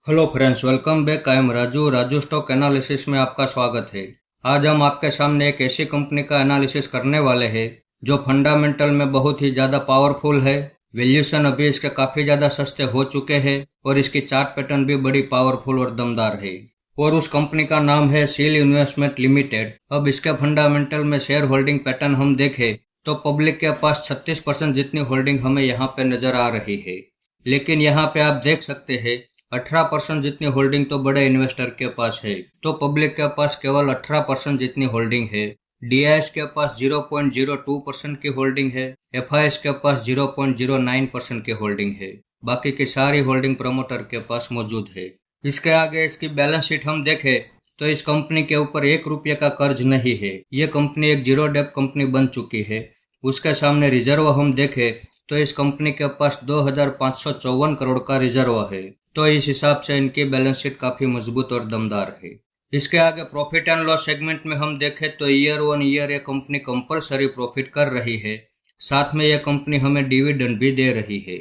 Hello friends, welcome back. I am Raju stock analysis में आपका स्वागत है। आज हम आपके सामने एक ऐसी कंपनी का एनालिसिस करने वाले हैं जो फंडामेंटल में बहुत ही ज़्यादा पावरफुल है। वैल्यूएशन अभी इसके काफ़ी ज़्यादा सस्ते हो चुके हैं और इसकी चार्ट पैटर्न भी बड़ी पावरफुल और दमदार है। और उस कंपनी का नाम है सील इन्वेस्टमेंट लिमिटेड। अब इसके फंडामेंटल में शेयर होल्डिंग पैटर्न हम देखें तो पब्लिक के पास 36% जितनी होल्डिंग हमें यहाँ पे नजर आ रही है। लेकिन यहाँ पे आप देख सकते हैं 18% जितनी होल्डिंग तो बड़े इन्वेस्टर के पास है, तो पब्लिक के पास केवल 18% जितनी होल्डिंग है। डीआईएस के पास 0.02% की होल्डिंग है। एफआईएस के पास 0.09% की होल्डिंग है। बाकी की सारी होल्डिंग प्रमोटर के पास मौजूद है। इसके आगे इसकी बैलेंस शीट हम देखें तो इस कंपनी के ऊपर 1 रुपये का कर्ज नहीं है। ये कंपनी एक जीरो डेब्ट कंपनी बन चुकी है। उसके सामने रिजर्व हम देखें तो इस कंपनी के पास 2554 करोड़ का रिजर्व है। तो इस हिसाब से इनकी बैलेंस शीट काफी मजबूत और दमदार है। इसके आगे प्रॉफिट एंड लॉस सेगमेंट में हम देखें तो ईयर ऑन ईयर ये कंपनी कंपलसरी प्रॉफिट कर रही है। साथ में यह कंपनी हमें डिविडेंड भी दे रही है।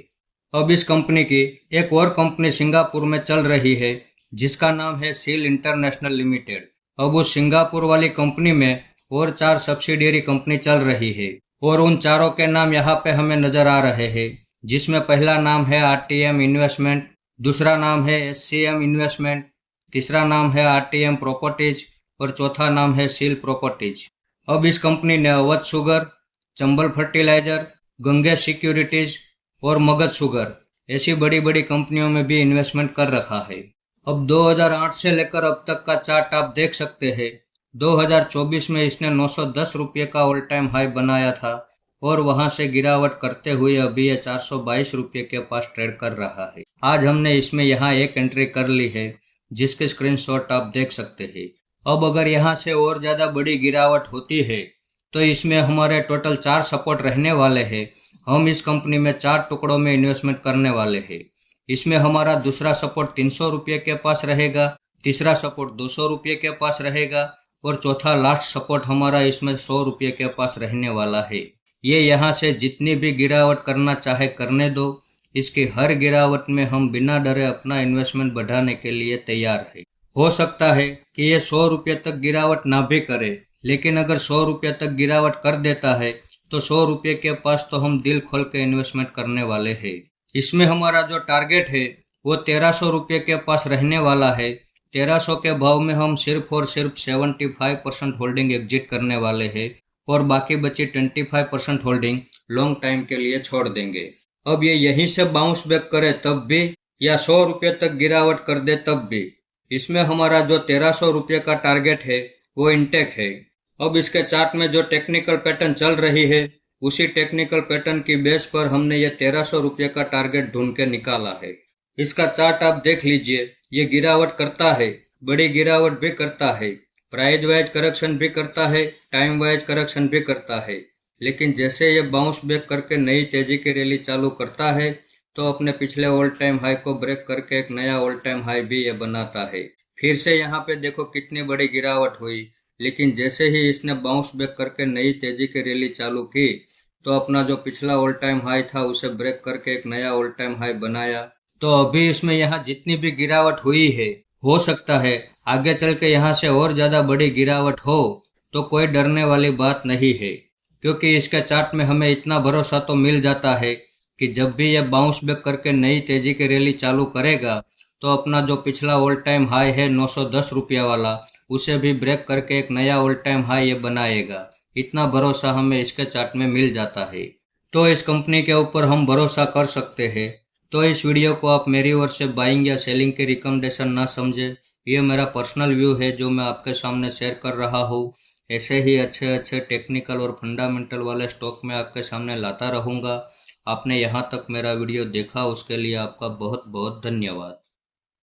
अब इस कंपनी की एक और कंपनी सिंगापुर में चल रही है जिसका नाम है सील इंटरनेशनल लिमिटेड। अब उस सिंगापुर वाली कंपनी में और 4 सब्सिडियरी कंपनी चल रही है और उन चारों के नाम यहाँ पे हमें नजर आ रहे हैं, जिसमें पहला नाम है आरटीएम इन्वेस्टमेंट, दूसरा नाम है एससीएम इन्वेस्टमेंट, तीसरा नाम है आरटीएम प्रॉपर्टीज और चौथा नाम है सील प्रॉपर्टीज। अब इस कंपनी ने Awadh sugar, Chambal fertiliser, Gangesh securities और मगध शुगर ऐसी बड़ी बड़ी कंपनियों में भी इन्वेस्टमेंट कर रखा है। अब 2008 से लेकर अब तक का चार्ट आप देख सकते हैं। 2024 में इसने 910 रुपये का ऑल टाइम हाई बनाया था और वहां से गिरावट करते हुए अभी ये 422 रुपये के पास ट्रेड कर रहा है। आज हमने इसमें यहाँ एक एंट्री कर ली है जिसके स्क्रीनशॉट आप देख सकते हैं। अब अगर यहाँ से और ज़्यादा बड़ी गिरावट होती है तो इसमें हमारे टोटल 4 सपोर्ट रहने वाले हैं। हम इस कंपनी में 4 टुकड़ों में इन्वेस्टमेंट करने वाले हैं। इसमें हमारा दूसरा सपोर्ट 300 रुपये के पास रहेगा, तीसरा सपोर्ट 200 रुपये के पास रहेगा और चौथा लास्ट सपोर्ट हमारा इसमें 100 रुपये के पास रहने वाला है। ये यहाँ से जितनी भी गिरावट करना चाहे करने दो। इसकी हर गिरावट में हम बिना डरे अपना इन्वेस्टमेंट बढ़ाने के लिए तैयार है। हो सकता है कि ये 100 रुपये तक गिरावट ना भी करे, लेकिन अगर 100 रुपये तक गिरावट कर देता है तो 100 रुपये के पास तो हम दिल खोल के इन्वेस्टमेंट करने वाले हैं। इसमें हमारा जो टारगेट है वो 1300 रुपये के पास रहने वाला है। 1300 के भाव में हम सिर्फ और सिर्फ 75% होल्डिंग एग्जिट करने वाले हैं और बाकी बची 25% होल्डिंग लॉन्ग टाइम के लिए छोड़ देंगे। अब ये यहीं से बाउंस बैक करे तब भी या 100 रुपये तक गिरावट कर दे तब भी इसमें हमारा जो 1300 रुपये का टारगेट है वो इंटेक है। अब इसके चार्ट में जो टेक्निकल पैटर्न चल रही है उसी टेक्निकल पैटर्न की बेस पर हमने ये 1300 रुपये का टारगेट ढूंढ के निकाला है। इसका चार्ट आप देख लीजिए। ये गिरावट करता है, बड़ी गिरावट भी करता है, प्राइस वाइज करेक्शन भी करता है, टाइम वाइज करेक्शन भी करता है, लेकिन जैसे ये बाउंस बैक करके नई तेजी की रैली चालू करता है तो अपने पिछले ऑल टाइम हाई को ब्रेक करके एक नया ऑल टाइम हाई भी ये बनाता है। फिर से यहाँ पे देखो कितनी बड़ी गिरावट हुई, लेकिन जैसे ही इसने बाउंस बैक करके नई तेजी की रैली चालू की तो अपना जो पिछला ऑल टाइम हाई था उसे ब्रेक करके एक नया ऑल टाइम हाई बनाया। तो अभी इसमें यहाँ जितनी भी गिरावट हुई है, हो सकता है आगे चल के यहाँ से और ज्यादा बड़ी गिरावट हो, तो कोई डरने वाली बात नहीं है, क्योंकि इसके चार्ट में हमें इतना भरोसा तो मिल जाता है कि जब भी यह बाउंस बैक करके नई तेजी की रैली चालू करेगा तो अपना जो पिछला ऑल टाइम हाई है 910 रुपया वाला, उसे भी ब्रेक करके एक नया ऑल टाइम हाई ये बनाएगा। इतना भरोसा हमें इसके चार्ट में मिल जाता है, तो इस कंपनी के ऊपर हम भरोसा कर सकते हैं। तो इस वीडियो को आप मेरी ओर से बाइंग या सेलिंग की रिकमेंडेशन ना समझे। ये मेरा पर्सनल व्यू है जो मैं आपके सामने शेयर कर रहा हूँ। ऐसे ही अच्छे अच्छे टेक्निकल और फंडामेंटल वाले स्टॉक में आपके सामने लाता रहूँगा। आपने यहाँ तक मेरा वीडियो देखा उसके लिए आपका बहुत बहुत धन्यवाद।